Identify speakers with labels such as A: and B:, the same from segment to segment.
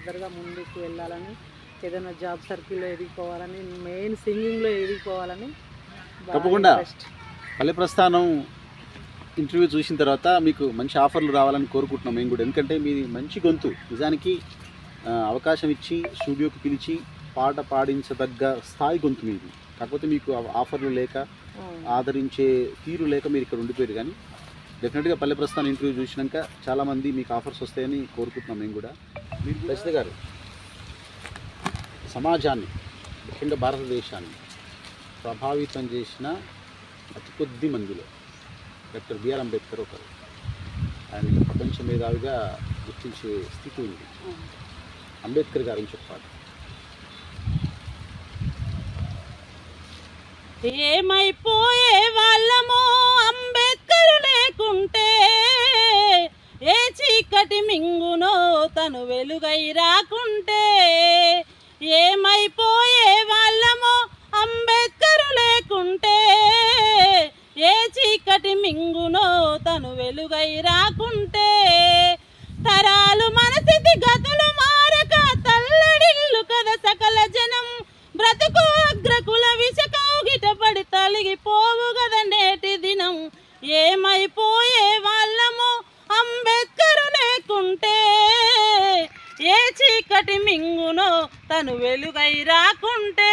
A: ఫర్దర్గా ముందుకు వెళ్ళాలని, ఏదైనా జాబ్ సర్కిల్లో ఎదిగిపోవాలని, మెయిన్ సింగింగ్లో ఎదిగిపోవాలని
B: తప్పకుండా పల్లె ప్రస్థానం ఇంటర్వ్యూ చూసిన తర్వాత మీకు మంచి ఆఫర్లు రావాలని కోరుకుంటున్నాం మేము కూడా. ఎందుకంటే మీది మంచి గొంతు, నిజానికి అవకాశం ఇచ్చి స్టూడియోకి పిలిచి పాట పాడించదగ్గ స్థాయి గొంతు మీది. కాకపోతే మీకు ఆఫర్లు లేక, ఆదరించే తీరు లేక మీరు ఇక్కడ ఉండిపోయారు. కానీ డెఫినెట్గా పల్లె ప్రస్థానం ఇంటర్వ్యూ చూసినాక చాలామంది మీకు ఆఫర్స్ వస్తాయని కోరుకుంటున్నాం మేము కూడా. మీరు రచిత గారు, సమాజాన్ని ముఖ్యంగా భారతదేశాన్ని ప్రభావితం చేసిన అతి కొద్ది మందిలో డాక్టర్ బిఆర్ అంబేద్కర్ ఒకరు. ఆయన ప్రపంచ మేధావిగా గుర్తించే స్థితి ఉంది. అంబేద్కర్ గారిని చెప్పాలి.
C: ఏమైపోయే వాళ్ళమో అంబేద్కర్ లేకుంటే, ఏ చీకటి మింగునో తను వెలుగై రాకుంటే. ఏమైపోయే వాళ్ళమో అంబేద్కర్ లేకుంటే, ఏ చీకటి మింగునో తను వెలుగై రాకుంటే. తరాలు మన స్థితి గతులు మారక తల్లడిల్లు కదా సకల జనం. బ్రతుకు అగ్రకుల విషకౌగిట పడి తలిగిపోవు గద నేటి దినం. ఏమైపోయే వాళ్ళము అంబేద్కర్ లేకుంటే, ఏ చీకటి మింగునో తను వెలుగై రాకుంటే.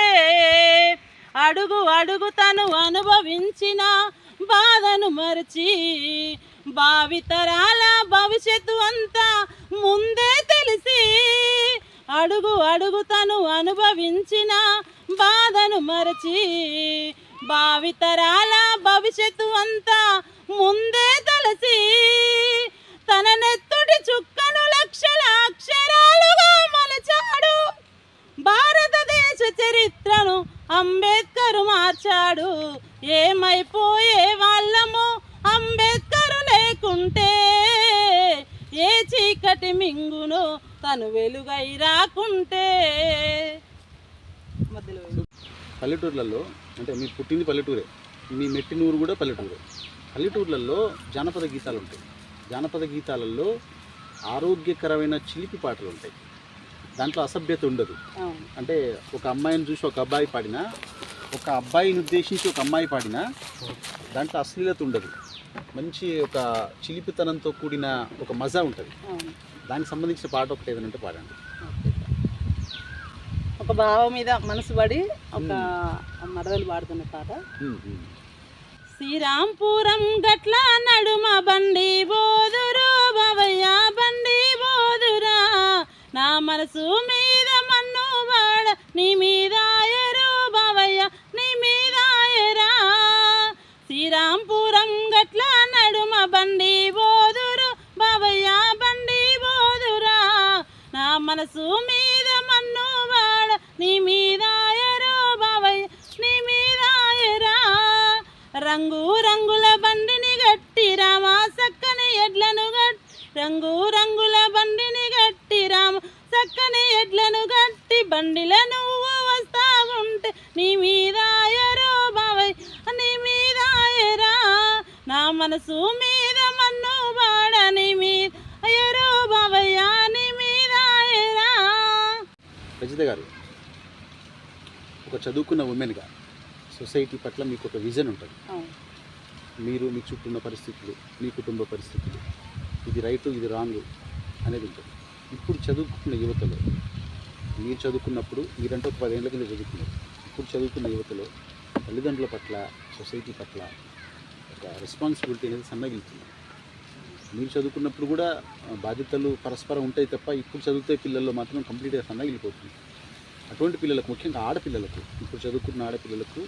C: అడుగు అడుగు తను అనుభవించిన బాధను మరచి, భావితరాల భవిష్యత్తు అంతా ముందే తెలిసి. అడుగు అడుగు తను అనుభవించిన బాధను మరచి, భావితరాల భవిష్యత్తు అంతా ముందే తెలిసి. తన నెత్తుటి చుక్కను లక్షల అక్షరాలుగా మలచాడు. భారతదేశ చరిత్రను అంబేద్కర్ మార్చాడు. ఏమైపోయే వాళ్ళము అంబేద్కర్ లేకుంటే, ఏ చీకటి మింగును తను వెలుగై రాకుంటే. మధ్యలో
B: పల్లెటూర్లలో, అంటే మీరు పుట్టింది పల్లెటూరే, మీ మెట్టినూరు కూడా పల్లెటూరే. పల్లెటూర్లలో జానపద గీతాలు ఉంటాయి. జానపద గీతాలలో ఆరోగ్యకరమైన చిలిపి పాటలు ఉంటాయి. దాంట్లో అసభ్యత ఉండదు. అంటే ఒక అమ్మాయిని చూసి ఒక అబ్బాయి పాడినా, ఒక అబ్బాయిని ఉద్దేశించి ఒక అమ్మాయి పాడినా దాంట్లో అశ్లీలత ఉండదు. మంచి ఒక చిలిపితనంతో కూడిన ఒక మజా ఉంటుంది. దానికి సంబంధించిన పాట ఒకటి ఏదైనా ఉంటే పాడండి.
A: ఒక బావ మీద మనసు పడి ఒక మరదలు పాడుతున్న పాట.
C: శ్రీరాంపురం గట్ల నడుమ బండి బోదురు బావయ్య బండి బోదురా. నా మనసు మీద మన్ను వాడ నీ మీద ఎరు బావయ్య నీ మీద ఎరా. శ్రీరాంపురం గట్ల నడుమ బండి బోదురు బావయ్య బండి బోదురా. నా మనసు మీద మన్ను వాడ నీ మీద ఎరు బావయ్య నీ మీద ఎరా. రంగు రంగుల బండిని గట్టి రామా సక్కని ఎడ్లను గట్టి. రంగు రంగుల బండిని గట్టి రామ చక్కని ఎడ్లను గట్టి. బండిలో నువ్వు వస్తా ఉంటే నీ మీద ఎరో బావయ్య నీ మీద ఎరా. నా మనసు మీద మన్ను వాడ నీ మీద ఎరో బావయ్య నీ మీద ఎరా.
B: రజిత గారు, ఒక చదువుకున్న ఉమెన్గా సొసైటీ పట్ల మీకు ఒక విజన్ ఉంటుంది. మీరు మీ చుట్టూ ఉన్న పరిస్థితులు, మీ కుటుంబ పరిస్థితులు, ఇది రైటు ఇది రాంగు అనేది ఉంటుంది. ఇప్పుడు చదువుకున్న యువతలో, మీరు చదువుకున్నప్పుడు మీరంటే ఒక 10 ఏళ్ళ కింద చదువుకున్నారు, ఇప్పుడు చదువుకున్న యువతలో తల్లిదండ్రుల పట్ల, సొసైటీ పట్ల ఒక రెస్పాన్సిబిలిటీ అనేది సన్నగిలుతుంది. మీరు చదువుకున్నప్పుడు కూడా బాధ్యతలు పరస్పరం ఉంటాయి తప్ప, ఇప్పుడు చదువుతే పిల్లల్లో మాత్రం కంప్లీట్గా సన్నగిలిపోతుంది. అటువంటి పిల్లలకు, ముఖ్యంగా ఆడపిల్లలకు, ఇప్పుడు చదువుకున్న ఆడపిల్లలకు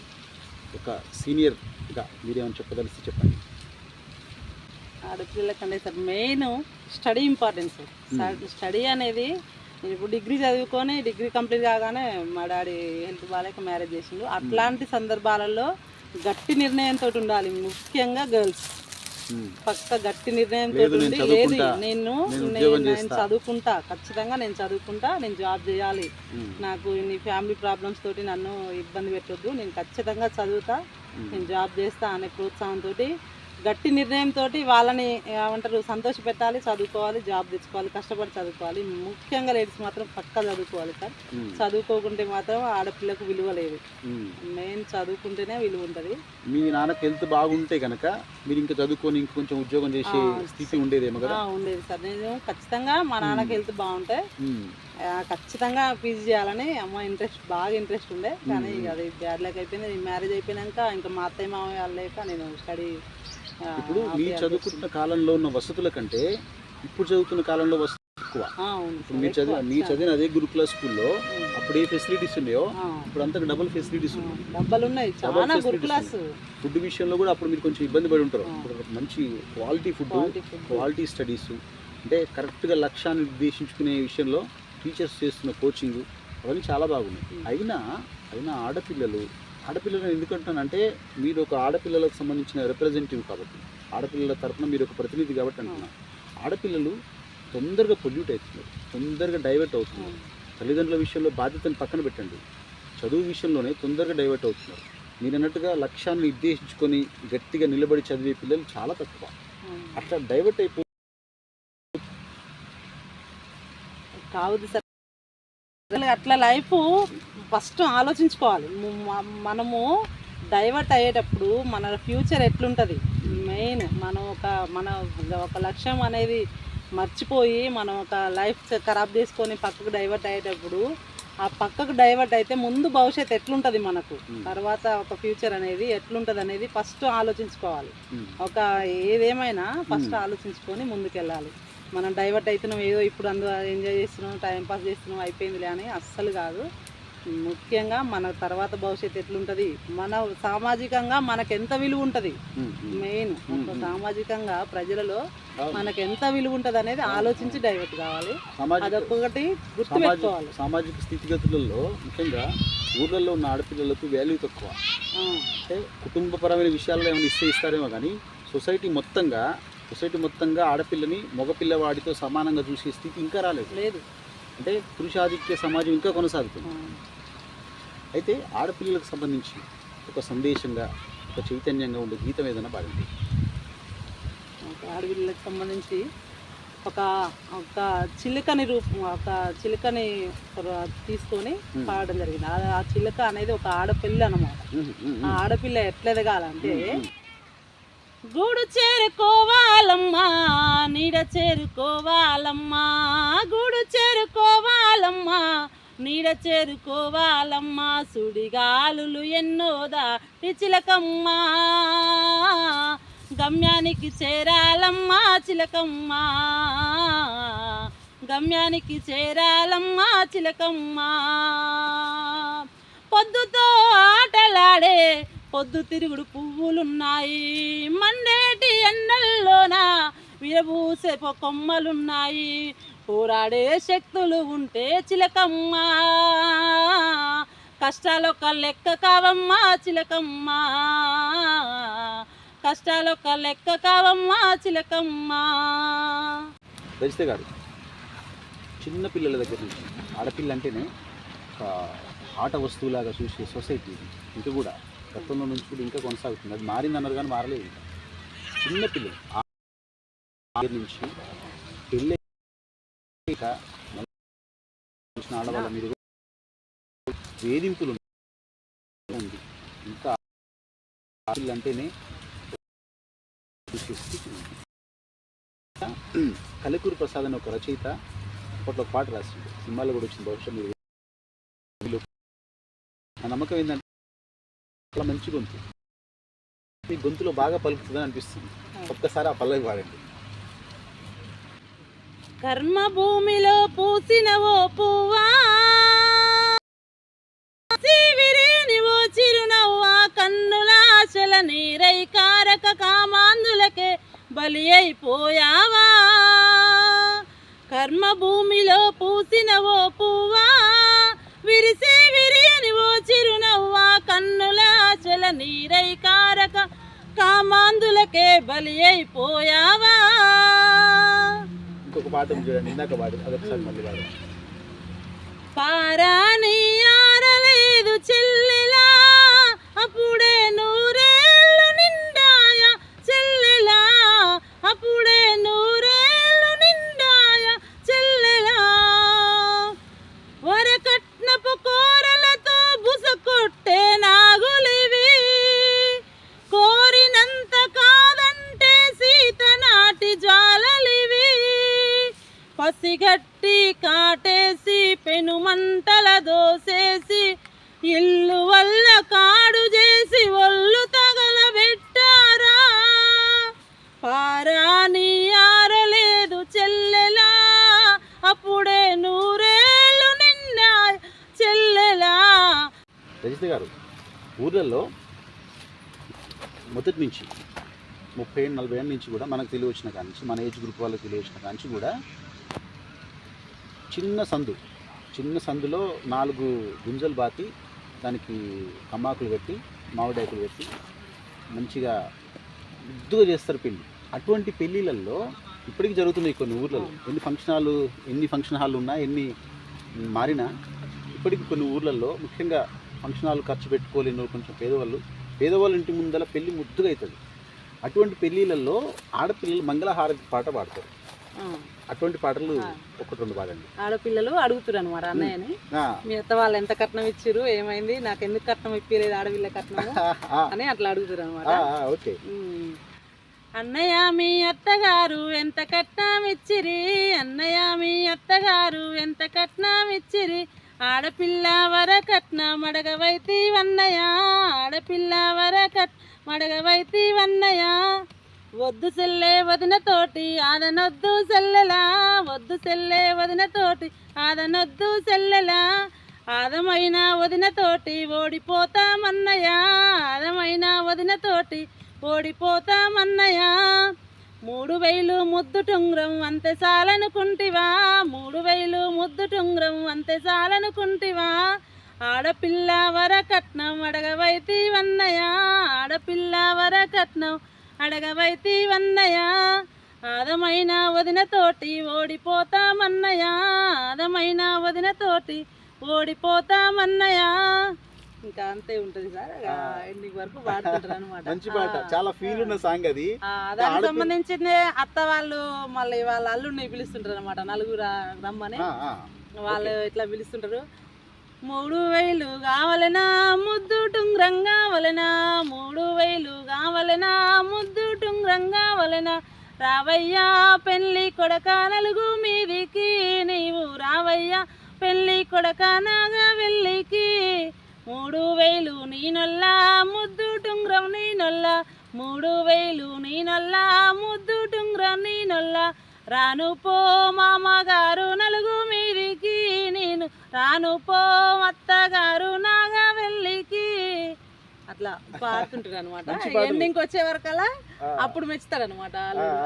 B: ఒక సీనియర్గా మీరేమైనా చెప్పదలిస్తే చెప్పండి.
A: ఆడపిల్లలకంటే sir main study importance. Study అనేది నేను ఇప్పుడు డిగ్రీ చదువుకొని డిగ్రీ కంప్లీట్ కాగానే మా డాడీ హెల్త్ బాగాలేక మ్యారేజ్ చేసిండు. అట్లాంటి సందర్భాలలో గట్టి నిర్ణయంతో ఉండాలి. ముఖ్యంగా గర్ల్స్ పక్క గట్టి నిర్ణయంతో ఉండి, లేదు నేను చదువుకుంటా, ఖచ్చితంగా నేను చదువుకుంటా, నేను జాబ్ చేయాలి, నాకు నీ ఫ్యామిలీ ప్రాబ్లమ్స్ తోటి నన్ను ఇబ్బంది పెట్టొద్దు, నేను ఖచ్చితంగా చదువుతా, నేను జాబ్ చేస్తా అనే ప్రోత్సాహంతో గట్టి నిర్ణయంతో వాళ్ళని ఏమంటారు సంతోష పెట్టాలి, చదువుకోవాలి, జాబ్ తెచ్చుకోవాలి, కష్టపడి చదువుకోవాలి. ముఖ్యంగా లేడీస్ మాత్రం పక్కా చదువుకోవాలి సార్. చదువుకోకుంటే మాత్రం ఆడపిల్లకు విలువ లేదు. మెయిన్ చదువుకుంటేనే విలువ ఉంటుంది.
B: మీ నాన్నకి హెల్త్ బాగుంటే కనుక మీరు ఇంకా చదువుకొని ఇంకొంచెం ఉద్యోగం చేసే స్థితి ఉండేదేమో కదా?
A: ఉండేది సార్. నేను ఖచ్చితంగా మా నాన్నకి హెల్త్ బాగుంటే ఖచ్చితంగా పీజీ చేయాలని బాగా ఇంట్రెస్ట్ ఉండే. కానీ అది బ్యాడ్ లక్ అయిపోయింది. మ్యారేజ్ అయిపోయినాక ఇంకా మా అత్తయ్య మామయ్య లేక నేను స్టడీ.
B: ఇప్పుడు మీ చదువుకుంటున్న కాలంలో ఉన్న వసతుల కంటే ఇప్పుడు చదువుతున్న కాలంలో వసతులు ఎక్కువ. ఇప్పుడు మీరు చదివిన అదే గురుకుల స్కూల్లో అప్పుడు ఏ ఫెసిలిటీస్ ఉన్నాయో ఇప్పుడు అంతకు డబుల్ ఫెసిలిటీస్ ఉన్నాయి. ఫుడ్ విషయంలో కూడా అప్పుడు మీరు కొంచెం ఇబ్బంది పడి ఉంటారు. మంచి క్వాలిటీ ఫుడ్, క్వాలిటీ స్టడీస్, అంటే కరెక్ట్గా లక్ష్యాన్ని నిర్దేశించుకునే విషయంలో టీచర్స్ చేస్తున్న కోచింగ్ అవన్నీ చాలా బాగున్నాయి. అయినా ఆడపిల్లలు ఎందుకంటానంటే మీరు ఒక ఆడపిల్లలకు సంబంధించిన రిప్రజెంటేటివ్ కాబట్టి, ఆడపిల్లల తరఫున మీరు ఒక ప్రతినిధి కాబట్టి అంటున్నా. ఆడపిల్లలు తొందరగా పొల్యూట్ అవుతున్నారు, తొందరగా డైవర్ట్ అవుతున్నారు. తల్లిదండ్రుల విషయంలో బాధ్యతను పక్కన పెట్టండి, చదువు విషయంలోనే తొందరగా డైవర్ట్ అవుతున్నారు. మీరు అన్నట్టుగా లక్ష్యాన్ని నిర్దేశించుకొని గట్టిగా నిలబడి చదివే పిల్లలు చాలా తక్కువ. అట్లా డైవర్ట్
A: కావద్దు సార్. అట్లా లైఫ్ ఫస్ట్ ఆలోచించుకోవాలి. మనము డైవర్ట్ అయ్యేటప్పుడు మన ఫ్యూచర్ ఎట్లుంటుంది, మెయిన్ మన ఒక లక్ష్యం అనేది మర్చిపోయి మనం ఒక లైఫ్ ఖరాబ్ చేసుకొని పక్కకు డైవర్ట్ అయ్యేటప్పుడు, ఆ పక్కకు డైవర్ట్ అయితే ముందు భవిష్యత్తు ఎట్లుంటుంది, మనకు తర్వాత ఒక ఫ్యూచర్ అనేది ఎట్లుంటుంది అనేది ఫస్ట్ ఆలోచించుకోవాలి. ఏదేమైనా ఫస్ట్ ఆలోచించుకొని ముందుకెళ్ళాలి. మనం డైవర్ట్ అవుతున్నాం, ఏదో ఇప్పుడు ఎంజాయ్ చేస్తున్నాం, టైంపాస్ చేస్తున్నాం, అయిపోయిందిలే అని అస్సలు కాదు. ముఖ్యంగా మన తర్వాత భవిష్యత్తు ఎట్లుంటుంది, మన సామాజికంగా మనకు ఎంత విలువ ఉంటుంది, మెయిన్ సామాజికంగా ప్రజలలో మనకు ఎంత విలువ ఉంటుంది అనేది ఆలోచించి డైవర్ట్ కావాలి. అదొకటి గుర్తుపెట్టుకోవాలి.
B: సామాజిక స్థితిగతులలో ముఖ్యంగా ఊర్లలో ఉన్న ఆడపిల్లలకు వాల్యూ తక్కువ. అంటే కుటుంబపరమైన విషయాల్లో ఏమైనా ఇస్తారేమో కానీ సొసైటీ మొత్తంగా ఆడపిల్లని మగపిల్లవాడితో సమానంగా చూసే స్థితి ఇంకా రాలేదు. అంటే పురుషాధిక్య సమాజం ఇంకా కొనసాగుతుంది. అయితే ఆడపిల్లలకు సంబంధించి ఒక సందేశంగా, ఒక చైతన్యంగా ఉండే గీతం ఏదైనా పాడండి.
A: ఆడపిల్లలకు సంబంధించి ఒక చిలుకని తీసుకొని పాడడం జరిగింది. ఆ చిలుక అనేది ఒక ఆడపిల్ల అన్నమాట. ఆ ఆడపిల్ల ఎట్లా ఎదగాలంటే, గూడు చేరుకోవాలమ్మా, నీడ చేరుకోవాలమ్మా, గూడు చేరుకోవాలమ్మా, నీడ చేరుకోవాలమ్మా, సుడిగాలులు ఎన్నో దాటి చిలకమ్మా, గమ్యానికి చేరాలమ్మా చిలకమ్మా, గమ్యానికి చేరాలమ్మా చిలకమ్మా. పొద్దుతో ఆటలాడే పొద్దు తిరుగుడు పువ్వులున్నాయి, మండేటి ఎండల్లోన విరబూసే కొమ్మలున్నాయి, పోరాడే శక్తులు ఉంటే చిలకమ్మా, కష్టాలొక్క లెక్క కావమ్మా చిలకమ్మా, కష్టాలొక్క లెక్క కావమ్మా చిలకమ్మా.
B: రజిత గారు, చిన్న పిల్లల దగ్గర నుంచి ఆడపిల్ల అంటేనే ఒక ఆట వస్తువులాగా చూసే సొసైటీ ఇంకా కూడా గతంలో నుంచి కూడా ఇంకా కొనసాగుతుంది. అది మారింది అన్నారు కానీ మారలేదు. చిన్న పిల్లలు దగ్గర నుంచి పెళ్ళి ఆడవాళ్ళ మీద వేధింపులు ఉంది. ఇంకా ఆడపిల్ల అంటేనే కలికూరి ప్రసాద్ అని ఒక రచయిత అప్పట్లో ఒక పాట రాసింది, సినిమాలో కూడా వచ్చింది. బహుశా మీరు నా నమ్మకం ఏంటంటే చాలా మంచి గొంతు, ఈ గొంతులో బాగా పలుకుతుందని అనిపిస్తుంది. ఒక్కసారి ఆ పల్లవి పాడండి.
C: కర్మ భూమిలో పూసిన ఓ పువ్వా, విరిని ఓ చిరునవ్వా, కన్నుల ఆశల నీరై కారక కామాందులకే బలి అయిపోయావా. కర్మ భూమిలో పూసిన ఓ పువ్వా, విరియని ఓ చిరునవ్వా, కన్నుల ఆశల నీరై కారక కామాందులకే బలి అయిపోయావా.
B: ఇంకొక పాట చూడండి, ఇందాక పాడు, అదొకసారి మళ్ళీ పాడు.
C: పారాని ఆరలేదు చెల్లెలా, అప్పుడే నూరేళ్ళు నిండాయా చెల్లె ఇల్లు వల్ల కాడు చేసి ఒళ్ళు తగలబెట్టారా పారాని ఆరలేదు చెల్లెలా అప్పుడే నూరేళ్ళు నిన్నా చెల్లెలా.
B: రజిత గారు, ఊర్లలో మొదటి నుంచి 30-40 ఏళ్ళ నుంచి కూడా మనకు తెలియవచ్చిన కాడి నుంచి, మన ఏజ్ గ్రూప్ వాళ్ళకి తెలియవచ్చిన కాడి నుంచి కూడా చిన్న సందులో 4 గుంజలు బాతి దానికి కమ్మాకులు పెట్టి మామిడాకులు పెట్టి మంచిగా ముద్దుగా చేస్తారు పెళ్ళి. అటువంటి పెళ్ళిళ్ళల్లో ఇప్పటికీ జరుగుతున్నాయి కొన్ని ఊర్లలో. ఎన్ని ఫంక్షన్ హాల్ ఉన్నా, ఎన్ని మారినా ఇప్పటికీ కొన్ని ఊర్లలో ముఖ్యంగా ఫంక్షన్ హాల్ ఖర్చు పెట్టుకోలేని కొంచెం పేదవాళ్ళ ఇంటి ముందర పెళ్ళి ముద్దుగా అవుతుంది. అటువంటి పెళ్ళిళ్ళల్లో ఆడపిల్లలు మంగళహారతి పాట పాడతారు. అటువంటి పాటలు 1-2 పాడండి.
A: ఆడపిల్లలు అడుగుతారు అనమాట అన్నయ్యని, మీ అత్త వాళ్ళు ఎంత కట్నం ఇచ్చిర్రు, ఏమైంది, నాకు ఎందుకు కట్నం ఇప్పలేదు ఆడపిల్ల కట్నం అని అట్లా అడుగుతారు అనమాట.
B: ఓకే.
C: అన్నయ్య మీ అత్తగారు ఎంత కట్నం ఇచ్చిరి, అన్నయ్య మీ అత్తగారు ఎంత కట్నం ఇచ్చిరి, ఆడపిల్ల వర కట్నం అడగవైతి వన్నయ్య, ఆడపిల్ల వర మడగవైతి వన్నయ్య, వద్దు సెల్లే వదిన తోటి ఆదనొద్దు సెల్లెలా, వద్దు సెల్లే వదిన తోటి ఆదనొద్దు సెల్లెలా, ఆదమైన వదిన తోటి ఓడిపోతామన్నయ్య, ఆదమైన వదిన తోటి ఓడిపోతామన్నయ్య, 3000 ముద్దు టుంగ్రం అంతే సాలనుకుంటివా, 3000 ముద్దు టుంగ్రం అంతే సాలనుకుంటివా, ఆడపిల్ల వర కట్నం అడగవైతి వన్నయ్య, ఆడపిల్ల వర కట్నం అడగవైతి వన్నయ్య, ఆదమైన వదిన తోటి ఓడిపోతామన్నయ్య, ఆదమైన వదిన తోటి ఓడిపోతామన్నయ్య.
A: ఇంకా అంతే ఉంటుంది సార్, ఎండింగ్ వరకు పాడుతుంటారు అనమాట.
B: మంచి పాట, చాలా ఫీల్ ఉన్న సాంగ్ అది.
A: దానికి సంబంధించింది అత్త వాళ్ళు మళ్ళీ వాళ్ళ అల్లుడిని పిలుస్తుంటారు అనమాట, 4 రమ్మని వాళ్ళు ఇట్లా పిలుస్తుంటారు. 3000 కావాలనా ముద్దు టుంగ్రం కావాలనా, 3000 కావాలనా ముద్దు టుంగ్రం కావాలనా, రావయ్యా పెళ్ళి కొడక నలుగు మీదికి, నీవు రావయ్యా పెళ్ళి కొడక నాగా వెళ్ళికి, 3000 నీనొల్లా ముద్దు టుంగ్రం నీనొల్లా, 3000 నీనొల్లా ముద్దు టుంగ్రం నీనొల్లా, రాను పో మామగారు నలుగు మీదికి, నేను రాను పో అత్తగారు నాగా వెళ్ళికి, అట్లా పాడుతుంటారు అనమాట. ఎండింగ్ వచ్చే వరకల్లా అప్పుడు మెచ్చుతారు అనమాట.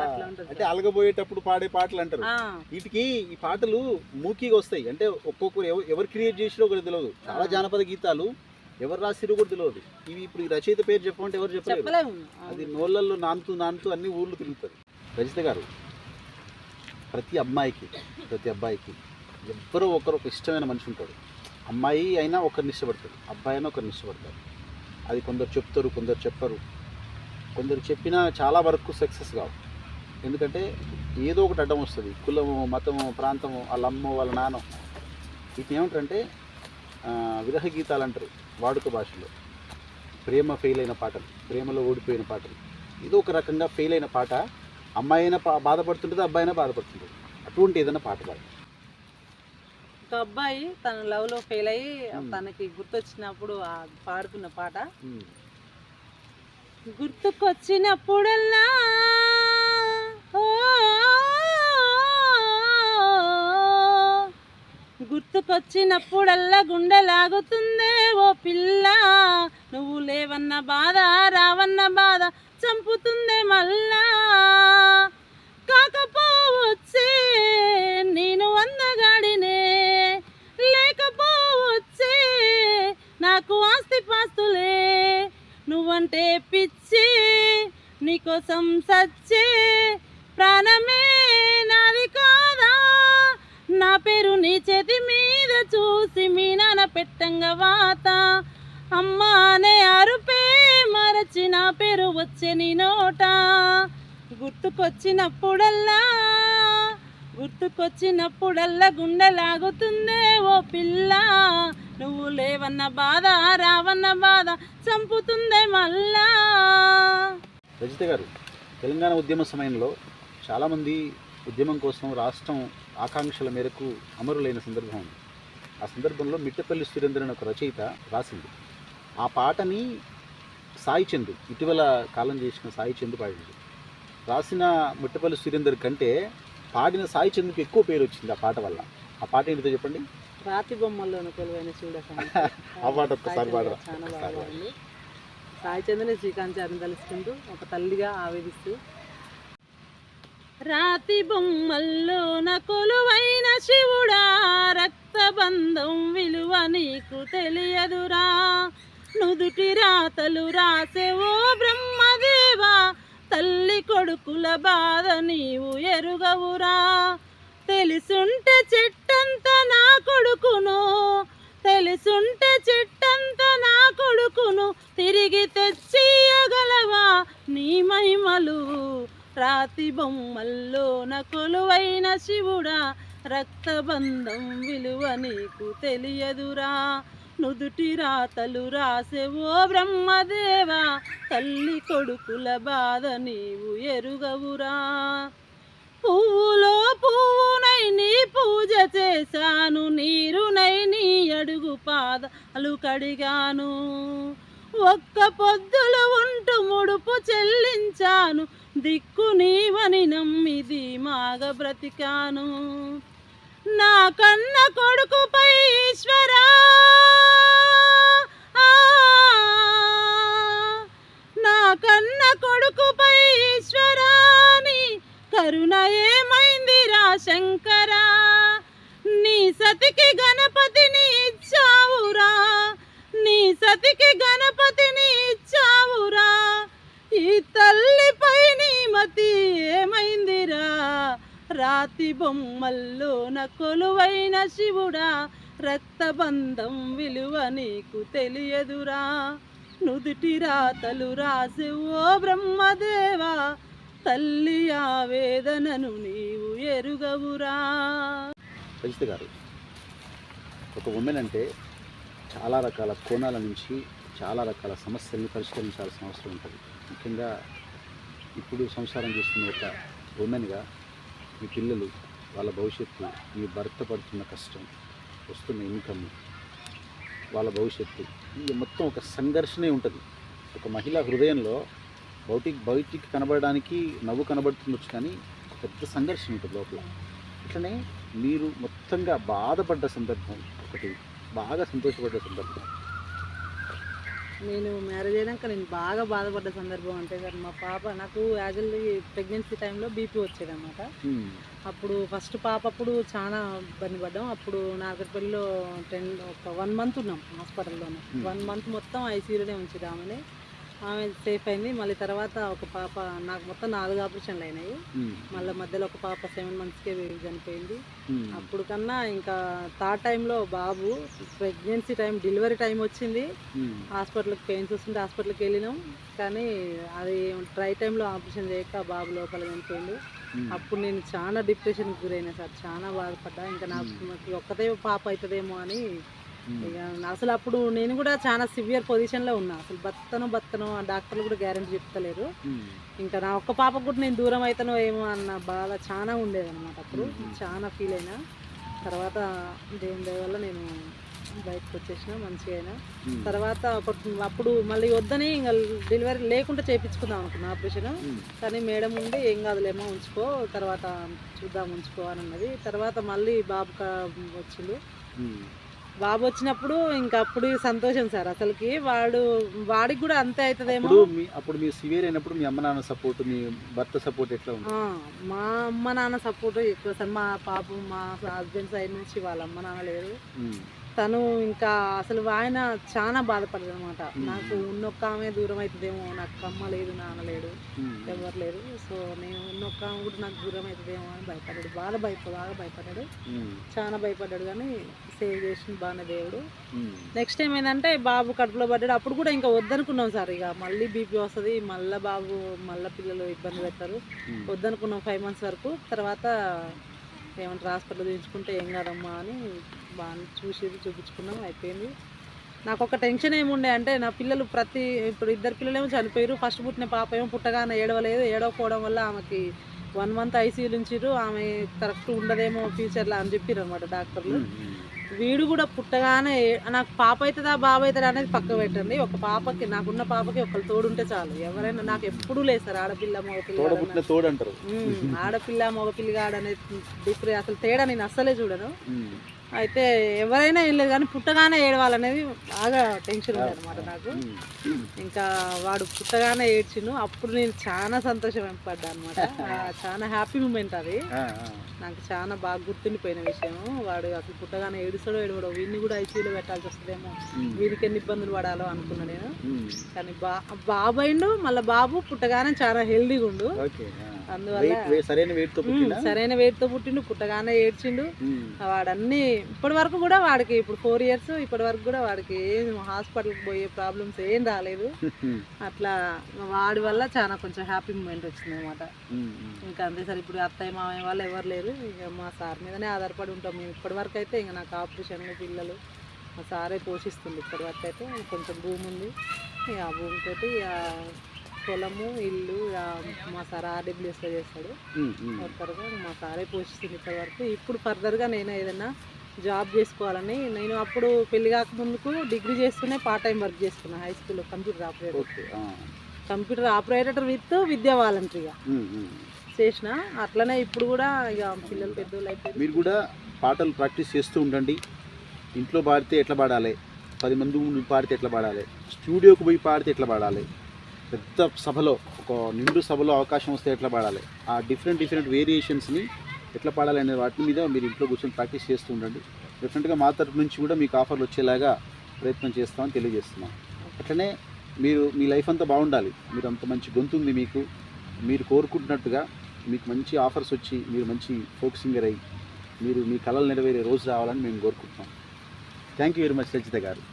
A: అట్లా ఉంటుంది.
B: అంటే అలగబోయేటప్పుడు పాడే పాటలు అంటారు. వీటికి ఈ పాటలు మూకీగా వస్తాయి. అంటే ఒక్కొక్కరు ఎవరు క్రియేట్ చేసిరో కూడా తెలియదు. చాలా జానపద గీతాలు ఎవరు రాసిరో కూడా తెలియదు. ఇవి ఇప్పుడు ఈ రచయిత పేరు చెప్పమంటే ఎవరు చెప్పలేరు. అది నోళ్ళల్లో నానుతూ అన్ని ఊర్లు తిరుగుతుంది. రజిత గారు, ప్రతి అబ్బాయికి ఎవ్వరో ఒక ఇష్టమైన మనిషి ఉంటాడు. అమ్మాయి అయినా ఒకరిని ఇష్టపడతాడు, అబ్బాయి అయినా ఒకరిని ఇష్టపడతాడు. అది కొందరు చెప్తారు, కొందరు చెప్పరు. కొందరు చెప్పినా చాలా వరకు సక్సెస్ కావు. ఎందుకంటే ఏదో ఒకటి అడ్డం వస్తుంది. కులము, మతము, ప్రాంతము, వాళ్ళ అమ్మో వాళ్ళ నాన్న. వీటిని ఏమంటారంటే విరహ గీతాలు అంటారు వాడుక భాషలో. ప్రేమ ఫెయిల్ అయిన పాటలు, ప్రేమలో ఓడిపోయిన పాటలు. ఏదో ఒక రకంగా ఫెయిల్ అయిన పాట. అమ్మాయి అయినా బాధపడుతుంటుంది, అబ్బాయి అయినా బాధపడుతుంటుంది. అటువంటి ఏదైనా పాట పాడు.
A: ఒక అబ్బాయి తన లవ్లో ఫెయిల్ అయ్యి తనకి గుర్తొచ్చినప్పుడు పాడుతున్న పాట.
C: గుర్తుకొచ్చినప్పుడల్లా గుర్తుకొచ్చినప్పుడల్లా గుండె లాగుతుందే ఓ పిల్ల, నువ్వు లేవన్న బాధ రావన్న బాధ చంపుతుందే మళ్ళా, కాకపోవచ్చే నేను అందగాడినే, లేకపోవచ్చే నాకు ఆస్తి పాస్తులే, నువ్వంటే పిచ్చి నీకోసం సచ్చే ప్రాణమే నాది కాదా, నా పేరు నీ చేతి మీద చూసి మీ నాన్న పెట్టంగా వాత, అమ్మా అనే అరుపే మరచి నా పేరు వచ్చే నీ నోట, గుర్తుకొచ్చినప్పుడల్లా గుండె లాగుతుందే ఓ పిల్ల, నువ్వు లేవన్న బాధ రావన్న బాధ చంపుతుందే మళ్ళా.
B: రజిత గారు, తెలంగాణ ఉద్యమ సమయంలో చాలామంది ఉద్యమం కోసం రాష్ట్రం ఆకాంక్షల మేరకు అమరులైన సందర్భం ఉంది. ఆ సందర్భంలో మిట్టపల్లి సురేందర్ అనే ఒక రచయిత రాసింది. ఆ పాటని సాయి చంద్, ఇటీవల కాలం చేసిన సాయి చంద్ పాడింది. రాసిన మిట్టపల్లి సురేందర్ కంటే పాడిన సాయి చంద్కి ఎక్కువ పేరు వచ్చింది ఆ పాట వల్ల. ఆ పాట ఏంటో చెప్పండి.
A: రాతి బొమ్మల్లోని కొలువైన చూడసాని
B: ఆ పాట ఒక్కసారి పాడరా.
A: చాలా బాగా ఉంది. సాయి చంద్రని శ్రీకాంత్ తలుచుకుంటూ ఒక తల్లిగా ఆవేదిస్తూ,
C: రాతి బొమ్మల్లోన కొలువైన శివుడా, రక్తబంధం విలువ నీకు తెలియదురా, నుదుటి రాతలు రాసేవో బ్రహ్మదేవా, తల్లి కొడుకుల బాధ నీవు ఎరుగవురా, తెలుసుంటే చెట్టంత నా కొడుకును, తెలుసుంటే చెట్టంత నా కొడుకును, తిరిగి తెచ్చియగలవా నీ మహిమలు, రాతి బొమ్మల్లోన కొలువైన శివుడా, రక్తబంధం విలువ నీకు తెలియదురా, నుదుటి రాతలు రాసేవో బ్రహ్మదేవా, తల్లి కొడుకుల బాధ నీవు ఎరుగవురా, పువ్వులో పువ్వునై నీ పూజ చేశాను, నీరునై నీ అడుగు పాదాలు కడిగాను, ఒక్క పొద్దులు ఉంటూ ముడుపు చెల్లించాను, దిక్కు నీవని నమ్మిది మాగ బ్రతికాను, నా కన్న కొడుకుపై ఈశ్వరా, నా కన్న కొడుకుపై ఈశ్వరాని కరుణ ఏమైందిరా శంకరా, నీ సతికి గణపతిని ఇచ్చావురా, నీ సతికి గణపతిని ఇచ్చావురా, ఈ తల్లిపై నీ మతి ఏమైందిరా, రాతి బొమ్మల్లోన కొలువైన శివుడా, రక్తబంధం విలువ నీకు తెలియదురా, నుదుటి రాతలు రాసేవో బ్రహ్మదేవా, తల్లి ఆవేదనను నీవు ఎరుగవురా.
B: రజిత గారు, ఒక ఉమెన్ అంటే చాలా రకాల కోణాల నుంచి చాలా రకాల సమస్యల్ని పరిష్కరించాల్సిన అవసరం ఉంటుంది. ముఖ్యంగా ఇప్పుడు సంసారం చేస్తున్న ఒక ఉమెన్గా మీ పిల్లలు, వాళ్ళ భవిష్యత్తు, మీ భర్త పడుతున్న కష్టం, వస్తున్న ఇన్కమ్, వాళ్ళ భవిష్యత్తు, ఇది మొత్తం ఒక సంఘర్షణే ఉంటుంది. ఒక మహిళ హృదయంలో బయటికి కనబడడానికి నవ్వు కనబడుతుండొచ్చు, కానీ ఒక పెద్ద సంఘర్షణ ఉంటుంది లోపల. అట్లనే మీరు మొత్తంగా బాధపడ్డ సందర్భం ఒకటి, బాగా సంతోషపడ్డ సందర్భం.
A: నేను మ్యారేజ్ అయినాక నేను బాగా బాధపడ్డ సందర్భం అంటే సార్, మా పాప నాకు యాక్చువల్లీ ప్రెగ్నెన్సీ టైంలో బీపీ వచ్చేదన్నమాట. అప్పుడు ఫస్ట్ పాప అప్పుడు చాలా ఇబ్బంది పడ్డాం. అప్పుడు నాగర్పల్లిలో ఒక 1 మంత్ ఉన్నాం హాస్పిటల్లోనే. 1 మంత్ మొత్తం ఐసీయూలోనే ఉంచిది ఆమెని. ఆమె సేఫ్ అయింది. మళ్ళీ తర్వాత ఒక పాప, నాకు మొత్తం 4 ఆపరేషన్లు అయినాయి. మళ్ళీ మధ్యలో ఒక పాప 7 monthsకే చనిపోయింది. అప్పుడు కన్నా ఇంకా థర్డ్ టైంలో బాబు ప్రెగ్నెన్సీ టైం, డెలివరీ టైం వచ్చింది. హాస్పిటల్కి పెయిన్స్ వస్తుంటే హాస్పిటల్కి వెళ్ళినాం, కానీ అది ట్రై టైంలో ఆపరేషన్ చేయక బాబు లోపల చనిపోయింది. అప్పుడు నేను చాలా డిప్రెషన్కి గురైనా సార్, చాలా బాధపడ్డా. ఇంకా నాకు ఒక్కతే పాప అవుతుందేమో అని ఇక అసలు అప్పుడు నేను కూడా చాలా సివియర్ పొజిషన్లో ఉన్నా. అసలు బతకను ఆ డాక్టర్లు కూడా గ్యారెంటీ చెప్తలేరు. ఇంకా నా ఒక్క పాపకు కూడా నేను దూరం అవుతానో ఏమో అన్న బాధ చాలా ఉండేదన్నమాట. అప్పుడు చాలా ఫీల్ అయినా. తర్వాత దేవుని దయ వల్ల నేను బయటకు వచ్చేసిన, మంచిగా అయినా. తర్వాత అప్పుడు మళ్ళీ వద్దని ఇంకా డెలివరీ లేకుండా చేయించుకుందాం అనుకున్నా ఆపరేషన్. కానీ మేడం ఉండి ఏం కాదులేమో ఉంచుకో, తర్వాత చూద్దాం ఉంచుకో అని అన్నది. తర్వాత మళ్ళీ బాబు వచ్చిండు. బాబు వచ్చినప్పుడు ఇంకా అప్పుడు సంతోషం సార్. అసలుకి వాడికి కూడా అంతే అవుతుందేమో.
B: అప్పుడు మీ సివియర్ అయినప్పుడు మీ అమ్మ నాన్న సపోర్ట్, మీ భర్త సపోర్ట్ ఎట్లా ఉంది?
A: మా అమ్మ నాన్న సపోర్ట్ ఎక్కువ సార్. మా పాప, మా హస్బెండ్ సైడ్ నుంచి వాళ్ళ అమ్మ నాన్న లేరు. తను ఇంకా అసలు ఆయన చాలా బాధపడదు అనమాట. నాకు ఉన్నొక్క ఆమె దూరం అవుతుందేమో, నాకు అమ్మ లేదు, నాన్న లేడు, ఎవరు లేరు. సో నేను ఉన్నొక్క ఆమె కూడా నాకు దూరం అవుతుందేమో అని భయపడ్డాడు. బాగా భయపడ్డాడు, చాలా భయపడ్డాడు. కానీ సేవ్ చేసిన బాగానే దేవుడు. నెక్స్ట్ టైం ఏంటంటే బాబు కడుపులో పడ్డాడు. అప్పుడు కూడా ఇంకా వద్దనుకున్నాం సార్. ఇక మళ్ళీ బీపీ వస్తుంది, మళ్ళీ బాబు, మళ్ళీ పిల్లలు ఇబ్బంది పెడతారు, వద్దనుకున్నాం 5 months వరకు. తర్వాత ఏమంటారు, హాస్పిటల్ చూపించుకుంటే ఏం కాదమ్మా అని బాగా చూపించుకున్నాం, అయిపోయింది. నాకు ఒక టెన్షన్ ఏముండే అంటే, నా పిల్లలు ఇప్పుడు 2 పిల్లలేమో చనిపోయారు. ఫస్ట్ పుట్టిన పాప ఏమో పుట్టగానే ఏడవకపోవడం వల్ల ఆమెకి 1 month ఐసీయూలు ఉంచిర్రు. ఆమె కరెక్ట్ ఉండదేమో ఫ్యూచర్లో అని చెప్పారు అనమాట డాక్టర్లు. వీడు కూడా పుట్టగానే నాకు పాప అవుతుందా బాబు అవుతుందా అనేది పక్క పెట్టండి. ఒక పాపకి, నాకున్న పాపకి ఒకళ్ళు తోడుంటే చాలు. ఎవరైనా నాకు ఎప్పుడూ లేదు సార్, ఆడపిల్ల మగపిల్ల
B: తోడు అంటారు.
A: ఆడపిల్ల మగపిల్లగాడు అనేది డిఫరెంట్ అసలు తేడా నేను అస్సలే చూడను. అయితే ఎవరైనా ఏం లేదు కానీ పుట్టగానే ఏడవాలనేది బాగా టెన్షన్ ఉంది అనమాట నాకు. ఇంకా వాడు పుట్టగానే ఏడ్చిండు, అప్పుడు నేను చాలా సంతోషం పడ్డా అనమాట. చాలా హ్యాపీ మూమెంట్ అది, నాకు చాలా బాగా గుర్తుండిపోయిన విషయం. వాడు అసలు పుట్టగానే ఏడుస్తాడో ఏడవడో, వీడిని కూడా ఐసీయూలో పెట్టాల్సి వస్తుందేమో, వీడికి ఎన్ని ఇబ్బందులు పడాలో అనుకున్నా నేను. కానీ బాబు అయిండు, మళ్ళీ బాబు పుట్టగానే చాలా హెల్దీగా ఉండు. అందువల్ల
B: సరైన
A: వెయిట్ తో పుట్టిండు, పుట్టగానే ఏడ్చిండు. వాడన్నీ ఇప్పటి వరకు కూడా వాడికి ఇప్పుడు 4 years, ఇప్పటి వరకు కూడా వాడికి ఏం హాస్పిటల్కి పోయే ప్రాబ్లమ్స్ ఏం రాలేదు. అట్లా వాడి వల్ల చాలా కొంచెం హ్యాపీ మూమెంట్ వచ్చింది అనమాట. ఇంకా అంతే సార్, ఇప్పుడు అత్తయ్య మామయ్య వాళ్ళు ఎవరు లేరు, ఇక మా సార్ మీదనే ఆధారపడి ఉంటాం మేము. ఇప్పటి వరకు అయితే ఇంకా నాకు ఆపరేషన్ పిల్లలు మా సారే పోషిస్తుంది. ఇప్పటి వరకు అయితే కొంచెం భూమి ఉంది, ఇక ఆ భూమితోటి పొలము ఇల్లు మా సార్ RWSలో చేస్తాడు వర్కర్గా, మా సారే పోషిస్తుంది ఇప్పటి వరకు. ఇప్పుడు ఫర్దర్గా నేను ఏదైనా జాబ్ చేసుకోవాలని, నేను అప్పుడు పెళ్లి కాకముందుకు డిగ్రీ చేస్తూనే పార్ట్ టైం వర్క్ చేసుకున్నాను హై స్కూల్లో, కంప్యూటర్ ఆపరేటర్ విత్ విద్యా వాలంటరీగా చేసిన. అట్లనే ఇప్పుడు కూడా ఇక పిల్లలు పెద్దోళ్ళు అయితే
B: మీరు కూడా పాటలు ప్రాక్టీస్ చేస్తూ ఉండండి. ఇంట్లో పాడితే ఎట్లా పాడాలి, 10 మంది ముందు పాడితే ఎట్లా పాడాలి, స్టూడియోకి పోయి పాడితే ఎట్లా పాడాలి, పెద్ద సభలో ఒక నిండు సభలో అవకాశం వస్తే ఎట్లా పాడాలి, ఆ డిఫరెంట్ వేరియేషన్స్ని ఎట్లా పాడాలి అనే వాటి మీద మీరు ఇంట్లో కూర్చొని ప్రాక్టీస్ చేస్తూ ఉండండి. డెఫినెట్గా మా తరపు నుంచి కూడా మీకు ఆఫర్లు వచ్చేలాగా ప్రయత్నం చేస్తామని తెలియజేస్తున్నాం. అట్లనే మీరు మీ లైఫ్ అంతా బాగుండాలి. మీరు అంత మంచి గొంతు ఉంది మీకు, మీరు కోరుకుంటున్నట్టుగా మీకు మంచి ఆఫర్స్ వచ్చి మీరు మంచి ఫోక్ సింగర్ అయ్యి మీరు మీ కళలు నెరవేరే రోజు రావాలని మేము కోరుకుంటున్నాం. Thank you very much Rachitha గారు.